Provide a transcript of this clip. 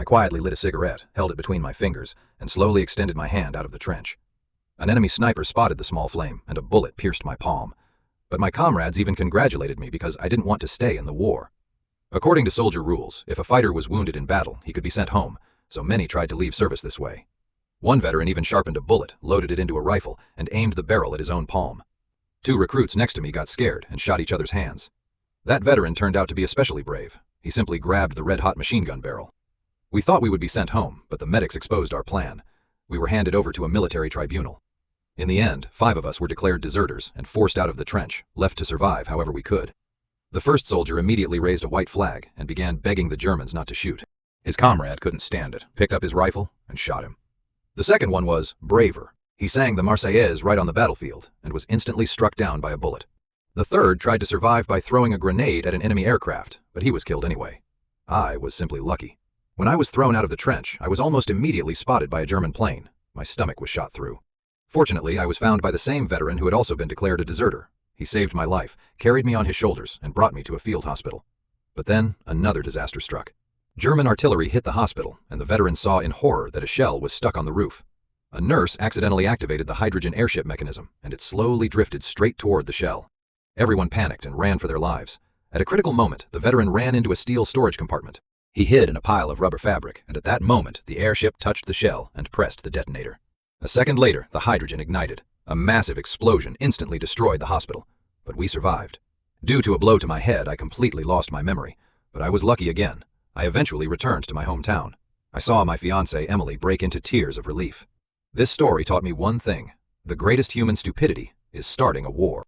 quietly lit a cigarette, held it between my fingers, and slowly extended my hand out of the trench. An enemy sniper spotted the small flame, and a bullet pierced my palm. But my comrades even congratulated me because I didn't want to stay in the war. According to soldier rules, if a fighter was wounded in battle, he could be sent home, so many tried to leave service this way. One veteran even sharpened a bullet, loaded it into a rifle, and aimed the barrel at his own palm. 2 recruits next to me got scared and shot each other's hands. That veteran turned out to be especially brave. He simply grabbed the red-hot machine gun barrel. We thought we would be sent home, but the medics exposed our plan. We were handed over to a military tribunal. In the end, 5 of us were declared deserters and forced out of the trench, left to survive however we could. The first soldier immediately raised a white flag and began begging the Germans not to shoot. His comrade couldn't stand it, picked up his rifle, and shot him. The second one was braver. He sang the Marseillaise right on the battlefield and was instantly struck down by a bullet. The third tried to survive by throwing a grenade at an enemy aircraft, but he was killed anyway. I was simply lucky. When I was thrown out of the trench, I was almost immediately spotted by a German plane. My stomach was shot through. Fortunately, I was found by the same veteran who had also been declared a deserter. He saved my life, carried me on his shoulders, and brought me to a field hospital. But then, another disaster struck. German artillery hit the hospital, and the veteran saw in horror that a shell was stuck on the roof. A nurse accidentally activated the hydrogen airship mechanism, and it slowly drifted straight toward the shell. Everyone panicked and ran for their lives. At a critical moment, the veteran ran into a steel storage compartment. He hid in a pile of rubber fabric, and at that moment, the airship touched the shell and pressed the detonator. A second later, the hydrogen ignited. A massive explosion instantly destroyed the hospital, but we survived. Due to a blow to my head, I completely lost my memory, but I was lucky again. I eventually returned to my hometown. I saw my fiancée, Emily, break into tears of relief. This story taught me one thing: the greatest human stupidity is starting a war.